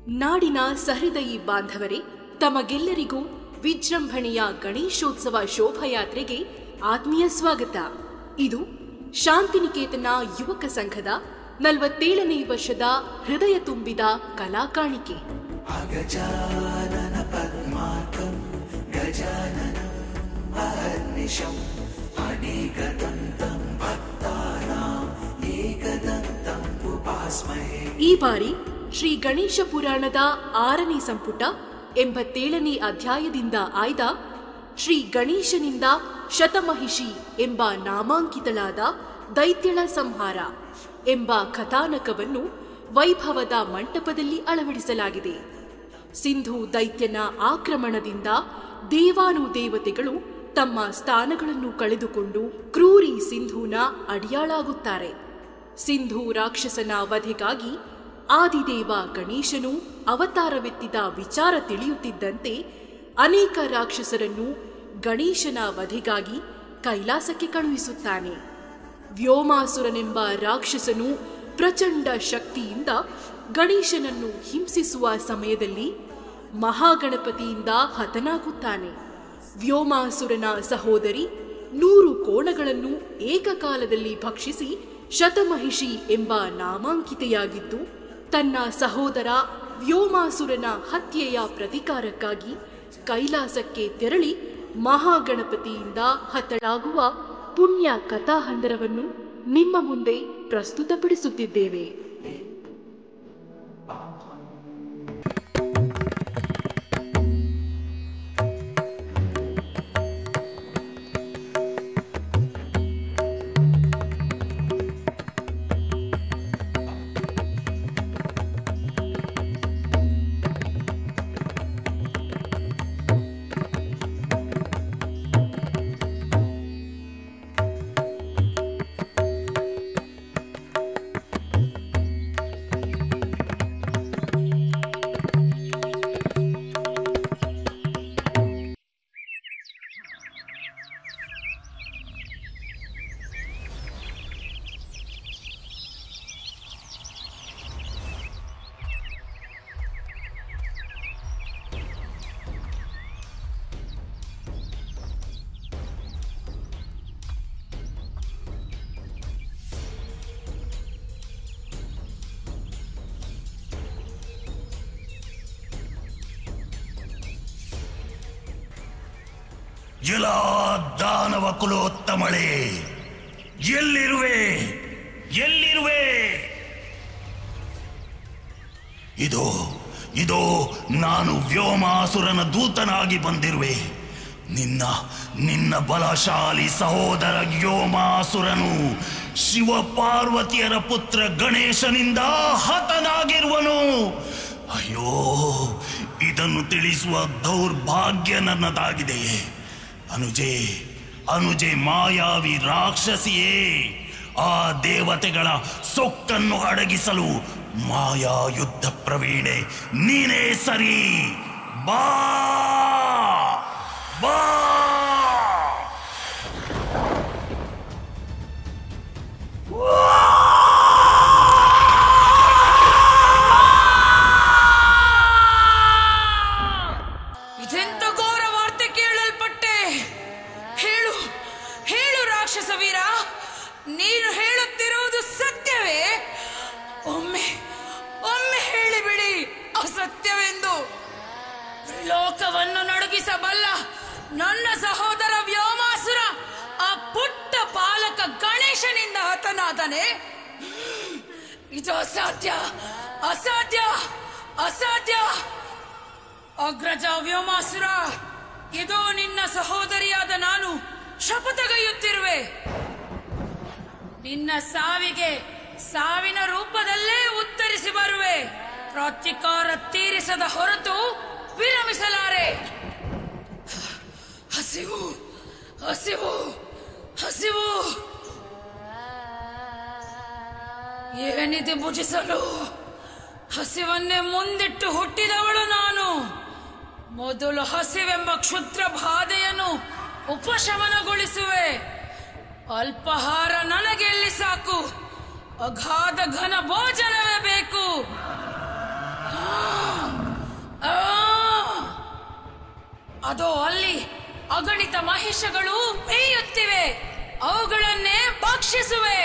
ನಾಡಿನ ಸಹೃದಯಿ ಬಾಂಧವರೇ, ತಮಗೆಲ್ಲರಿಗೂ ವಿಜೃಂಭಣೆಯ ಗಣೇಶೋತ್ಸವ ಶೋಭಾಯಾತ್ರೆಗೆ ಆತ್ಮೀಯ ಸ್ವಾಗತ. ಇದು ಶಾಂತಿನಿಕೇತನ ಯುವಕ ಸಂಘದ 47ನೇ ವರ್ಷದ ಹೃದಯ ತುಂಬಿದ ಕಲಾಕಾಣಿಕೆ. ಈ ಬಾರಿ ಶ್ರೀ ಗಣೇಶ ಪುರಾಣದ 6ನೇ ಸಂಪುಟ 87ನೇ ಅಧ್ಯಾಯದಿಂದ ಆಯ್ದ ಶ್ರೀ ಗಣೇಶನಿಂದ ಶತಮಹಿಷಿ ಎಂಬ ನಾಮಾಂಕಿತಳಾದ ದೈತ್ಯಳ ಸಂಹಾರ ಎಂಬ ಕಥಾನಕವನ್ನು ವೈಭವದ ಮಂಟಪದಲ್ಲಿ ಅಳವಡಿಸಲಾಗಿದೆ. ಸಿಂಧು ದೈತ್ಯನ ಆಕ್ರಮಣದಿಂದ ದೇವಾನುದೇವತೆಗಳು ತಮ್ಮ ಸ್ಥಾನಗಳನ್ನು ಕಳೆದುಕೊಂಡು ಕ್ರೂರಿ ಸಿಂಧೂನ ಅಡಿಯಾಳಾಗುತ್ತಾರೆ. ಸಿಂಧು ರಾಕ್ಷಸನ ವಧೆಗಾಗಿ ಆದಿದೇವ ಗಣೇಶನು ಅವತಾರವೆತ್ತಿದ ವಿಚಾರ ತಿಳಿಯುತ್ತಿದ್ದಂತೆ ಅನೇಕ ರಾಕ್ಷಸರನ್ನು ಗಣೇಶನ ವಧೆಗಾಗಿ ಕೈಲಾಸಕ್ಕೆ ಕಳುಹಿಸುತ್ತಾನೆ. ವ್ಯೋಮಾಸುರನೆಂಬ ರಾಕ್ಷಸನು ಪ್ರಚಂಡ ಶಕ್ತಿಯಿಂದ ಗಣೇಶನನ್ನು ಹಿಂಸಿಸುವ ಸಮಯದಲ್ಲಿ ಮಹಾಗಣಪತಿಯಿಂದ ಹತನಾಗುತ್ತಾನೆ. ವ್ಯೋಮಾಸುರನ ಸಹೋದರಿ 100 ಕೋಣಗಳನ್ನು ಏಕಕಾಲದಲ್ಲಿ ಭಕ್ಷಿಸಿ ಶತಮಹಿಷಿ ಎಂಬ ನಾಮಾಂಕಿತೆಯಾಗಿದ್ದು, ತನ್ನ ಸಹೋದರ ವ್ಯೋಮಾಸುರನ ಹತ್ಯೆಯ ಪ್ರತಿಕಾರಕ್ಕಾಗಿ ಕೈಲಾಸಕ್ಕೆ ತೆರಳಿ ಮಹಾಗಣಪತಿಯಿಂದ ಹತಳಾಗುವ ಪುಣ್ಯ ಕಥಾಹಂದರವನ್ನು ನಿಮ್ಮ ಮುಂದೆ ಪ್ರಸ್ತುತಪಡಿಸುತ್ತಿದ್ದೇವೆ. ಎಲ್ಲ ದಾನವ ಕುಲೋತ್ತಮಳೆ, ಎಲ್ಲಿರುವೆ? ಇದು ನಾನು ವ್ಯೋಮಾಸುರನ ದೂತನಾಗಿ ಬಂದಿರುವೆ. ನಿನ್ನ ಬಲಶಾಲಿ ಸಹೋದರ ವ್ಯೋಮಾಸುರನು ಶಿವ ಪಾರ್ವತಿಯರ ಪುತ್ರ ಗಣೇಶನಿಂದ ಹತನಾಗಿರುವನು. ಅಯ್ಯೋ, ಇದನ್ನು ತಿಳಿಸುವ ದೌರ್ಭಾಗ್ಯ ನನ್ನದಾಗಿದೆ. ಅನುಜೆ ಮಾಯಾವಿ ರಾಕ್ಷಸಿಯೇ, ಆ ದೇವತೆಗಳ ಸೊಕ್ಕನ್ನು ಅಡಗಿಸಲು ಮಾಯಾ ಯುದ್ಧ ಪ್ರವೀಣೆ ನೀನೇ ಸರಿ. ಬಾ ಬಾ ನೀನು ಹೇಳುತ್ತಿರುವುದು ಸತ್ಯವೇ? ಒಮ್ಮೆ ಹೇಳಿಬಿಡಿ ಅಸತ್ಯವೆಂದು. ಲೋಕವನ್ನು ನಡುಗಿಸಬಲ್ಲ ನನ್ನ ಸಹೋದರ ವ್ಯೋಮಾಸುರ ಆ ಪುಟ್ಟ ಬಾಲಕ ಗಣೇಶನಿಂದ ಹತನಾದನೆ. ಇದು ಅಸಾಧ್ಯ, ಅಸಾಧ್ಯ, ಅಸಾಧ್ಯ. ಅಗ್ರಜ ವ್ಯೋಮಾಸುರ, ಇದು ನಿನ್ನ ಸಹೋದರಿಯಾದ ನಾನು ಶಪಥಗೈಯುತ್ತಿರುವೆ. ನಿನ್ನ ಸಾವಿಗೆ ಸಾವಿನ ರೂಪದಲ್ಲೇ ಉತ್ತರಿಸಿ ಬರುವೆ. ಪ್ರತಿಕಾರ ತೀರಿಸದ ಹೊರತು ವಿರಮಿಸಲಾರೆ. ಹಸಿವು, ಹಸಿವು, ಹಸಿವು. ಏನಿದೆ ಭುಜಿಸಲು? ಹಸಿವನ್ನೇ ಮುಂದಿಟ್ಟು ಹುಟ್ಟಿದವಳು ನಾನು. ಮೊದಲು ಹಸಿವೆಂಬ ಕ್ಷುದ್ರ ಬಾಧೆಯನ್ನು ಉಪಶಮನಗೊಳಿಸುವೆ. ಅಲ್ಪಹಾರ ನನಗೆ ಎಲ್ಲಿ ಸಾಕು, ಅಗಾಧ ಘನ ಭೋಜನವೇ ಬೇಕು. ಅದೋ ಅಲ್ಲಿ ಅಗಣಿತ ಮಹಿಷಗಳು ಮೇಯುತ್ತಿವೆ, ಅವುಗಳನ್ನೇ ಭಕ್ಷಿಸುವೆ.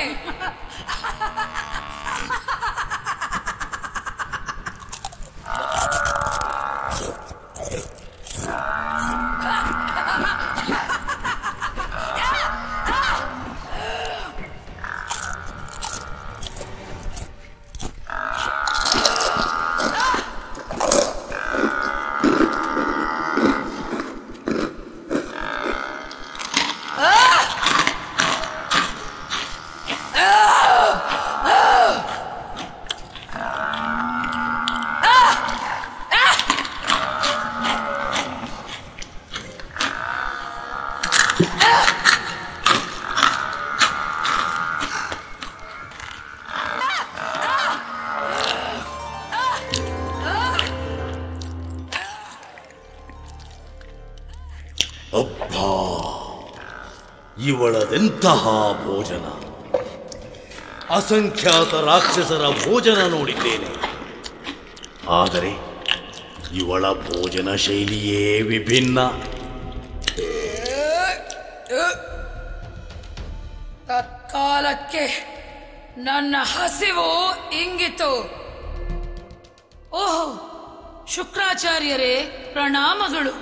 ಅಬ್ಬಾ, ಇವಳದೆಂತಹ ಭೋಜನ! ಅಸಂಖ್ಯಾತ ರಾಕ್ಷಸರ ಭೋಜನ ನೋಡಿದ್ದೇನೆ, ಆದರೆ ಇವಳ ಭೋಜನ ಶೈಲಿಯೇ ವಿಭಿನ್ನ. ತತ್ಕಾಲಕ್ಕೆ ನನ್ನ ಹಸಿವು ಇಂಗಿತು. ಓಹೋ, ಶುಕ್ರಾಚಾರ್ಯರೇ, ಪ್ರಣಾಮಗಳು.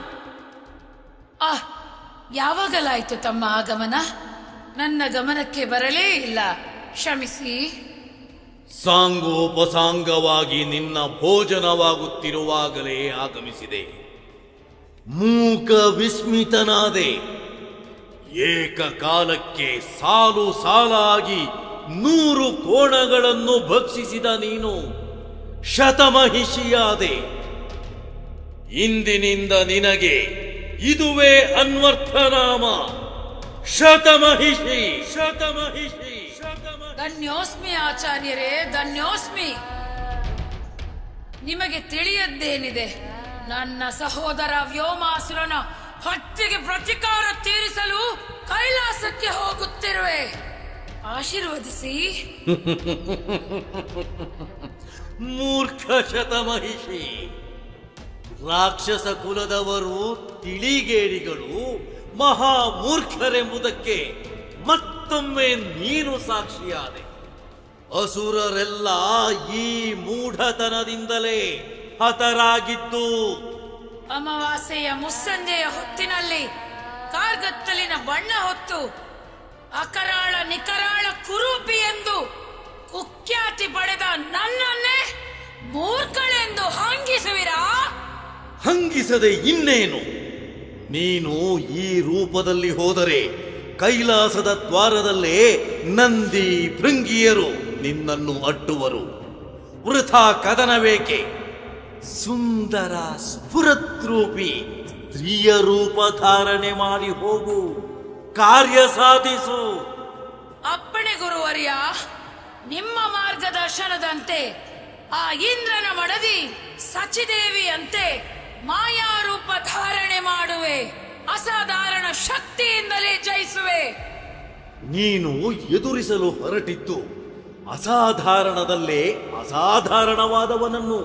ಯಾವಾಗಲಾಯ್ತು ತಮ್ಮ ಆಗಮನ? ನನ್ನ ಗಮನಕ್ಕೆ ಬರಲೇ ಇಲ್ಲ, ಕ್ಷಮಿಸಿ. ಸಾಂಗೋಪಸಾಂಗವಾಗಿ ನಿನ್ನ ಭೋಜನವಾಗುತ್ತಿರುವಾಗಲೇ ಆಗಮಿಸಿದೆ. ಮೂಕ ವಿಸ್ಮಿತನಾದೆ. ಏಕಕಾಲಕ್ಕೆ ಸಾಲು ಸಾಲಾಗಿ 100 ಕೋಣಗಳನ್ನು ಭಕ್ಷಿಸಿದ ನೀನು ಶತಮಹಿಷಿಯಾದೆ. ಇಂದಿನಿಂದ ನಿನಗೆ ಇದುವೇ ಅನ್ವರ್ಥನಾಮ, ಶತಮಹಿಷಿ. ಶತಮಹಿಷಿ. ಧನ್ಯೋಸ್ಮಿ ಆಚಾರ್ಯರೇ, ಧನ್ಯೋಸ್ಮಿ. ನಿಮಗೆ ತಿಳಿಯದ್ದೇನಿದೆ? ನನ್ನ ಸಹೋದರ ವ್ಯೋಮಾಸುರನ ಹತ್ಯೆಗೆ ಪ್ರತಿಕಾರ ತೀರಿಸಲು ಕೈಲಾಸಕ್ಕೆ ಹೋಗುತ್ತಿರುವೆ. ಆಶೀರ್ವದಿಸಿ. ಮೂರ್ಖ ಶತಮಹಿಷಿ, ರಾಕ್ಷಸ ಕುಲದವರು ತಿಳಿಗೇಡಿಗಳು, ಮಹಾಮೂರ್ಖರೆಂಬುದಕ್ಕೆ ಮತ್ತೊಮ್ಮೆ ನೀನು ಸಾಕ್ಷಿಯಾದೆ. ಅಸುರರೆಲ್ಲ ಈ ಮೂಢತನದಿಂದಲೇ ಹತರಾಗಿದ್ದು. ಅಮಾವಾಸ್ಯೆಯ ಮುಸ್ಸಂಜೆಯ ಹೊತ್ತಿನಲ್ಲಿ ಕಾರ್ಗತ್ತಲಿನ ಬಣ್ಣ ಹೊತ್ತು ಅಕರಾಳ ನಿಕರಾಳ ಕುರೂಪಿ ಎಂದು ಕುಖ್ಯಾತಿ ಪಡೆದ ನನ್ನನ್ನೇ ಮೂರ್ಖಳೆಂದು ಹಂಗಿಸುವಿರಾ? ಹಂಗಿಸದೆ ಇನ್ನೇನು? ನೀನು ಈ ರೂಪದಲ್ಲಿ ಹೋದರೆ ಕೈಲಾಸದ ದ್ವಾರದಲ್ಲೇ ನಂದಿ ಭೃಂಗಿಯರು ನಿನ್ನನ್ನು ಅಟ್ಟುವರು. ವೃಥಾ ಕದನವೇಕೆ? ಸುಂದರ ಸ್ಫುರದ್ರೂಪಿ ಸ್ತ್ರೀಯ ರೂಪ ಧಾರಣೆ ಮಾಡಿ ಹೋಗು, ಕಾರ್ಯ ಸಾಧಿಸು. ಅಪ್ಪಣೆ ಗುರುವರ್ಯ. ನಿಮ್ಮ ಮಾರ್ಗದರ್ಶನದಂತೆ ಆ ಇಂದ್ರನ ಮಡದಿ ಸಚಿದೇವಿಯಂತೆ ಮಾಯಾರೂಪ ಧಾರಣೆ ಮಾಡುವೆ. ಅಸಾಧಾರಣ ಶಕ್ತಿಯಿಂದಲೇ ಜಯಿಸುವೆ. ನೀನು ಎದುರಿಸಲು ಹೊರಟಿದ್ದು ಅಸಾಧಾರಣದಲ್ಲೇ ಅಸಾಧಾರಣವಾದವನನ್ನು,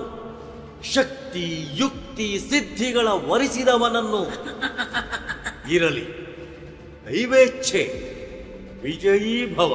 ಶಕ್ತಿ ಯುಕ್ತಿ ಸಿದ್ಧಿಗಳ ವರಿಸಿದವನನ್ನು. ಇರಲಿ, ದೈವೇಚ್ಛೆ. ವಿಜಯೀ ಭವ.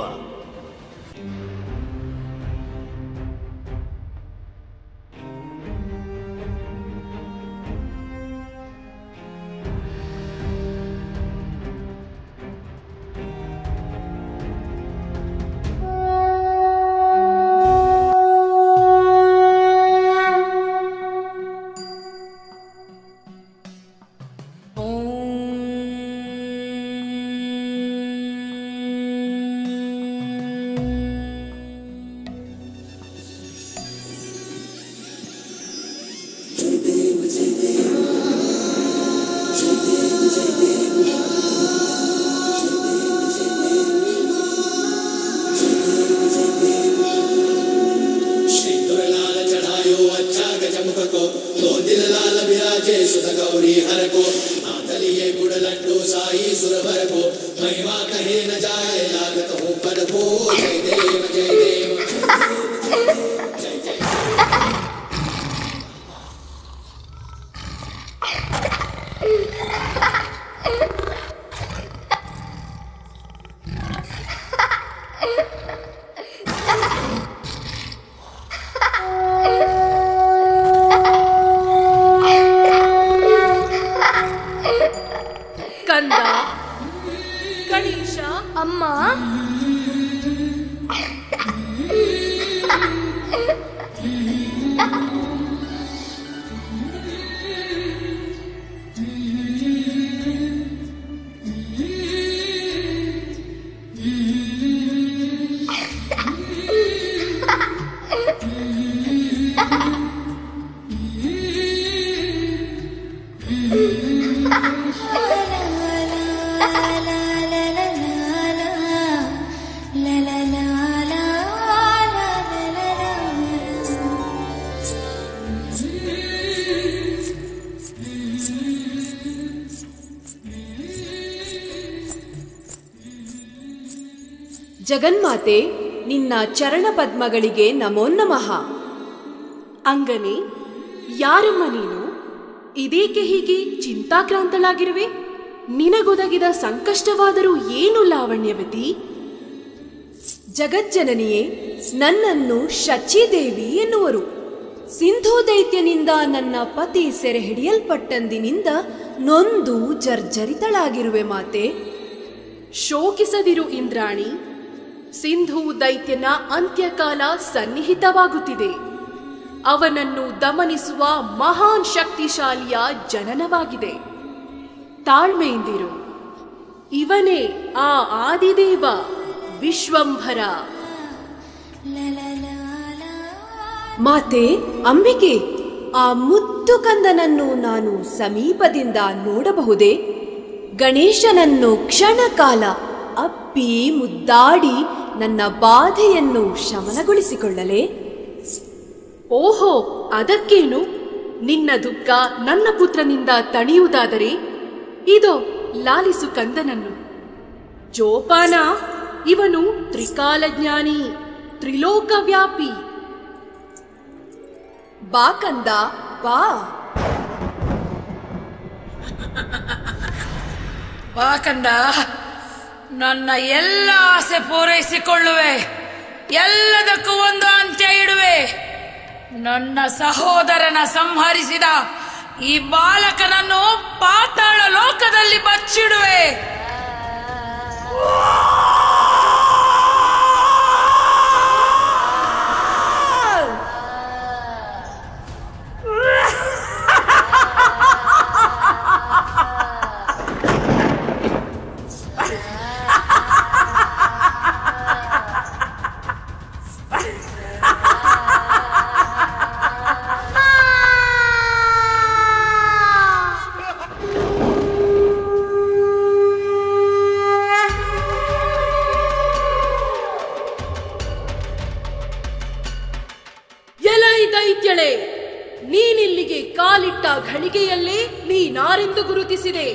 ಜಗನ್ಮಾತೆ, ನಿನ್ನ ಚರಣ ಪದ್ಮಗಳಿಗೆ ನಮೋ ನಮಃ. ಅಂಗನೆ, ಯಾರಮ್ಮ ನೀನು? ಇದೇಕೆ ಹೀಗೆ ಚಿಂತಾಕ್ರಾಂತಳಾಗಿರುವೆ? ನಿನಗೊದಗಿದ ಸಂಕಷ್ಟವಾದರೂ ಏನು ಲಾವಣ್ಯವತಿ? ಜಗಜ್ಜನನಿಯೇ, ನನ್ನನ್ನು ಶಚಿದೇವಿ ಎನ್ನುವರು. ಸಿಂಧೂ ದೈತ್ಯನಿಂದ ನನ್ನ ಪತಿ ಸೆರೆ ಹಿಡಿಯಲ್ಪಟ್ಟಂದಿನಿಂದ ನೊಂದು ಜರ್ಜರಿತಳಾಗಿರುವೆ ಮಾತೆ. ಶೋಕಿಸದಿರು ಇಂದ್ರಾಣಿ. ಸಿಂಧೂ ದೈತ್ಯನ ಅಂತ್ಯಕಾಲ ಸನ್ನಿಹಿತವಾಗುತ್ತಿದೆ. ಅವನನ್ನು ದಮನಿಸುವ ಮಹಾನ್ ಶಕ್ತಿಶಾಲಿಯ ಜನನವಾಗಿದೆ. ತಾಳ್ಮೆಯಿಂದಿರು. ಇವನೇ ಆ ಆದಿದೇವ ವಿಶ್ವಂಭರ. ಮಾತೆ ಅಂಬಿಕೆ, ಆ ಮುದ್ದು ಕಂದನನ್ನು ನಾನು ಸಮೀಪದಿಂದ ನೋಡಬಹುದೇ? ಗಣೇಶನನ್ನು ಕ್ಷಣಕಾಲ ಅಪ್ಪಿ ಮುದ್ದಾಡಿ ನನ್ನ ಬಾಧೆಯನ್ನು ಶಮನಗೊಳಿಸಿಕೊಳ್ಳಲೇ? ಓಹೋ, ಅದಕ್ಕೇನು? ನಿನ್ನ ದುಃಖ ನನ್ನ ಪುತ್ರನಿಂದ ತಣಿಯುವುದಾದರೆ ಇದೋ ಲಾಲಿಸು ಕಂದನನ್ನು. ಜೋಪಾನ, ಇವನು ತ್ರಿಕಾಲಜ್ಞಾನಿ, ತ್ರಿಲೋಕವ್ಯಾಪಿ. ಬಾ ಕಂದ, ಬಾ. ಬಾ ಕಂದ, ನನ್ನ ಎಲ್ಲ ಆಸೆ ಪೂರೈಸಿಕೊಳ್ಳುವೆ. ಎಲ್ಲದಕ್ಕೂ ಒಂದು ಅಂತ್ಯ ಇಡುವೆ. ನನ್ನ ಸಹೋದರನ ಸಂಹರಿಸಿದ ಈ ಬಾಲಕನನ್ನು ಪಾತಾಳ ಲೋಕದಲ್ಲಿ ಬಚ್ಚಿಡುವೆ. ದೈತ್ಯಳೆ, ನೀನಿಲ್ಲಿಗೆ ಕಾಲಿಟ್ಟ ಘಳಿಗೆಯಲ್ಲೇ ನೀನಾರೆಂದು ಗುರುತಿಸಿದೆ.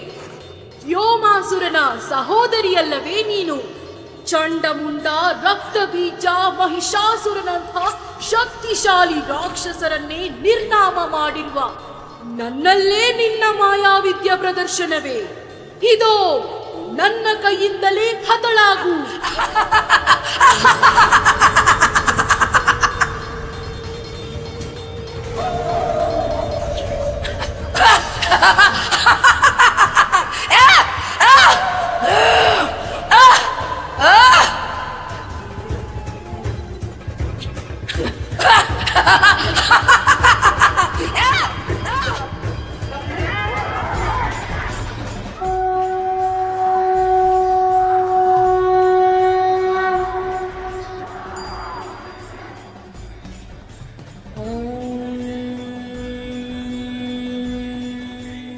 ವ್ಯೋಮಾಸುರನ ಸಹೋದರಿಯಲ್ಲವೇ ನೀನು? ಚಂಡಮುಂಡ, ರಕ್ತಬೀಜ, ಮಹಿಷಾಸುರನಂಥ ಶಕ್ತಿಶಾಲಿ ರಾಕ್ಷಸರನ್ನೇ ನಿರ್ನಾಮ ಮಾಡಿರುವ ನನ್ನಲ್ಲೇ ನಿನ್ನ ಮಾಯಾವಿದ್ಯ ಪ್ರದರ್ಶನವೇ? ಇದೋ ನನ್ನ ಕೈಯಿಂದಲೇ ಹತಳಾಗು.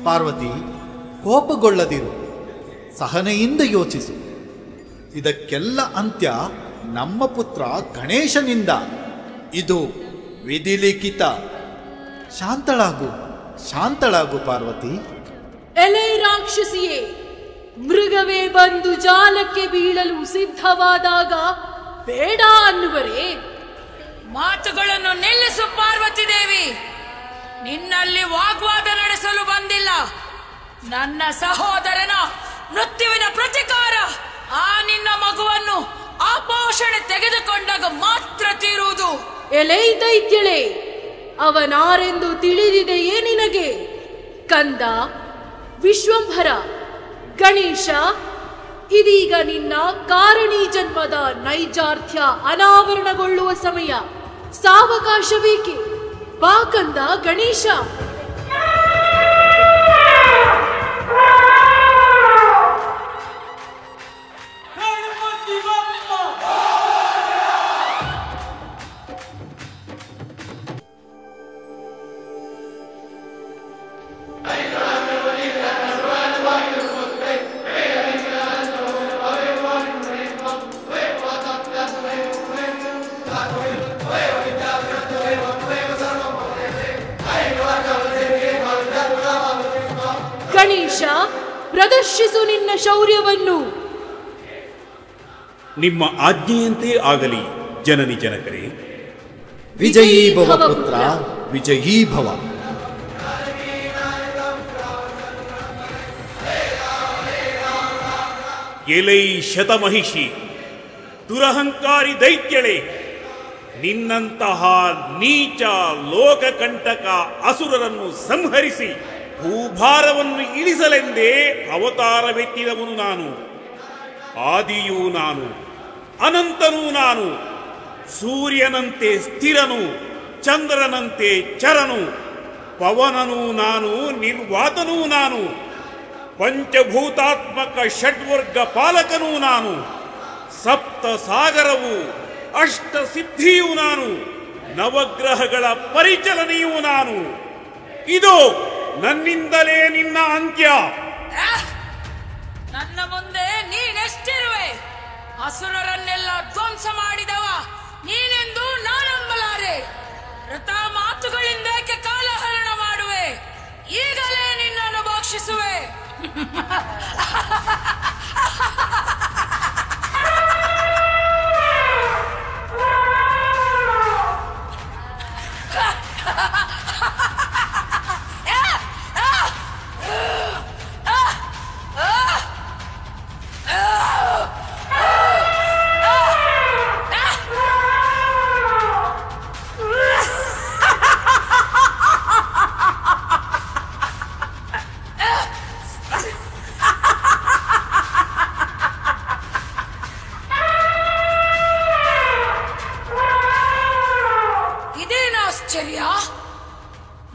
ಪಾರ್ವತಿ, ಕೋಪಗೊಳ್ಳದಿರು, ಸಹನೆಯಿಂದ ಯೋಚಿಸು. ಇದಕ್ಕೆಲ್ಲ ಅಂತ್ಯ ನಮ್ಮ ಪುತ್ರ ಗಣೇಶನಿಂದ. ಇದು ವಿಧಿಲಿಖಿತ. ಶಾಂತಳಾಗು, ಶಾಂತಳಾಗು ಪಾರ್ವತಿ. ಎಲೆ ರಾಕ್ಷಸಿಯೇ, ಮೃಗವೇ ಬಂದು ಜಾಲಕ್ಕೆ ಬೀಳಲು ಸಿದ್ಧವಾದಾಗ ಬೇಡ ಅನ್ನುವರೇ? ಮಾತುಗಳನ್ನು ನಿಲ್ಲಿಸು ಪಾರ್ವತಿ ದೇವಿ. ನಿನ್ನಲ್ಲಿ ವಾಗ್ವಾದ ನಡೆಸಲು ಬಂದಿಲ್ಲ. ನನ್ನ ಸಹೋದರನ ಮೃತ್ಯುವಿನ ಪ್ರತಿಕಾರ ಆ ನಿನ್ನ ಮಗುವನ್ನು ಆಪೋಷಣೆ ತೆಗೆದುಕೊಂಡಾಗ ಮಾತ್ರ ತೀರುವುದು. ಎಲೆ ದೈತ್ಯಳೆ, ಅವನಾರೆಂದು ತಿಳಿದಿದೆಯೇ ನಿನಗೆ? ಕಂದ, ವಿಶ್ವಂಭರ, ಗಣೇಶ, ಇದೀಗ ನಿನ್ನ ಕಾರಣಿ ಜನ್ಮದ ನೈಜಾರ್ಥ್ಯ ಅನಾವರಣಗೊಳ್ಳುವ ಸಮಯ. ಸಾವಕಾಶವೇಕೆ? ಬಾ ಕಂದ ಗಣೇಶ. ಗಣೇಶ, ಪ್ರದರ್ಶಿಸು ನಿನ್ನ ಶೌರ್ಯವನ್ನು. ನಿಮ್ಮ ಆಜ್ಞೆಯಂತೆ ಆಗಲಿ ಜನನಿ ಜನಕರೇ. ವಿಜಯೀ ಭವ ಪುತ್ರ, ವಿಜಯೀ ಭವ. ಎಲೈ ಶತಮಹಿಷಿ, ದುರಹಂಕಾರಿ ದೈತ್ಯಳೆ, ನಿನ್ನಂತಹ ನೀಚ ಲೋಕಕಂಟಕ ಅಸುರರನ್ನು ಸಂಹರಿಸಿ ಭೂಭಾರವನ್ನು ಇಳಿಸಲೆಂದೇ ಅವತಾರವೆತ್ತಿದವನು ನಾನು. ಆದಿಯೂ ನಾನು, ಅನಂತನೂ ನಾನು. ಸೂರ್ಯನಂತೆ ಸ್ಥಿರನು, ಚಂದ್ರನಂತೆ ಚರನು, ಪವನನೂ ನಾನು, ನಿರ್ವಾತನೂ ನಾನು. ಪಂಚಭೂತಾತ್ಮಕ ಷಡ್ವರ್ಗ ಪಾಲಕನೂ ನಾನು. ಸಪ್ತ ಸಾಗರವು, ಅಷ್ಟ ಸಿದ್ಧಿಯೂ ನಾನು. ನವಗ್ರಹಗಳ ಪರಿಚಲನೆಯೂ ನಾನು. ಇದು ನನ್ನಿಂದಲೇ ನಿನ್ನ ಅಂತ್ಯ. ನನ್ನ ಮುಂದೆ ನೀನೆಷ್ಟಿರುವೆ? ಅಸುರರನ್ನೆಲ್ಲ ಧ್ವಂಸ ಮಾಡಿದವ ನೀನೆಂದು ನಾನಂಬಲಾರೆ. ವೃತ ಮಾತುಗಳಿಂದೇಕೆ ಕಾಲಹರಣ ಮಾಡುವೆ? ಈಗಲೇ ನಿನ್ನನ್ನು ಭಕ್ಷಿಸುವೆ.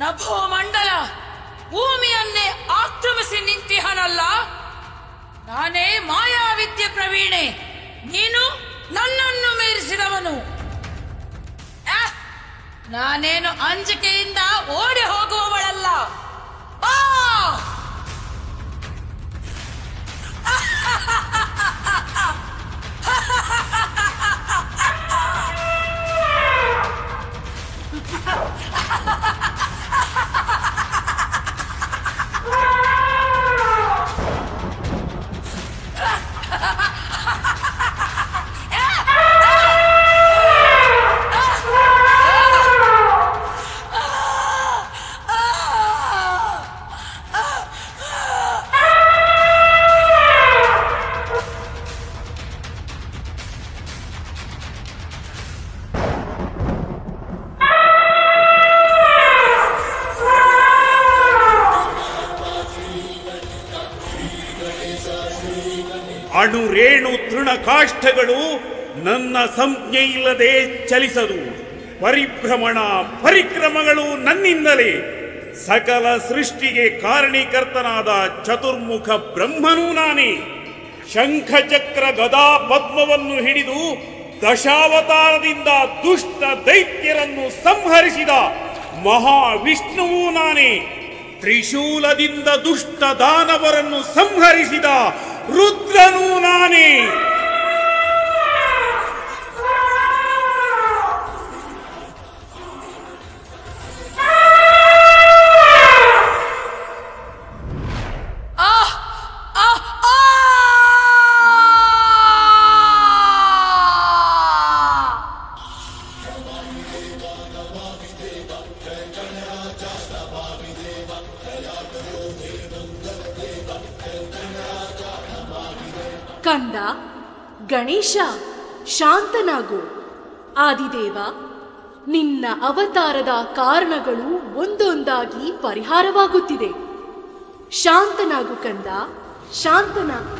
ನಭೋಮಂಡಲ ಭೂಮಿಯನ್ನೇ ಆಕ್ರಮಿಸಿ ನಿಂತಿಹನಲ್ಲ. ನಾನೇ ಮಾಯಾವಿದ್ಯೆ ಪ್ರವೀಣೆ, ನೀನು ನನ್ನನ್ನು ಮೀರಿಸಿದವನು. ನಾನೇನು ಅಂಜಿಕೆಯಿಂದ ಓಡಿ ಹೋಗುವವಳಲ್ಲ. ಅಣುರೇಣು ತೃಣಕಾಷ್ಠಗಳು ನನ್ನ ಸಂಜ್ಞೆ ಇಲ್ಲದೆ ಚಲಿಸದು. ಪರಿಭ್ರಮಣ ಪರಿಕ್ರಮಗಳು ನನ್ನಿಂದಲೇ. ಸಕಲ ಸೃಷ್ಟಿಗೆ ಕಾರಣೀಕರ್ತನಾದ ಚತುರ್ಮುಖ ಬ್ರಹ್ಮನೂ ನಾನೇ. ಶಂಖಚಕ್ರ ಗದಾ ಪದ್ಮವನ್ನು ಹಿಡಿದು ದಶಾವತಾರದಿಂದ ದುಷ್ಟ ದೈತ್ಯರನ್ನು ಸಂಹರಿಸಿದ ಮಹಾವಿಷ್ಣುವೂ ನಾನೇ. ತ್ರಿಶೂಲದಿಂದ ದುಷ್ಟ ದಾನವರನ್ನು ಸಂಹರಿಸಿದ ರುದ್ರನೂ ನಾನೇ. ಕಂದ, ಗಣೇಶ, ಶಾಂತನಾಗು. ಆದಿದೇವ, ನಿನ್ನ ಅವತಾರದ ಕಾರಣಗಳು ಒಂದೊಂದಾಗಿ ಪರಿಹಾರವಾಗುತ್ತಿದೆ. ಶಾಂತನಾಗು ಕಂದ, ಶಾಂತನಾಗು.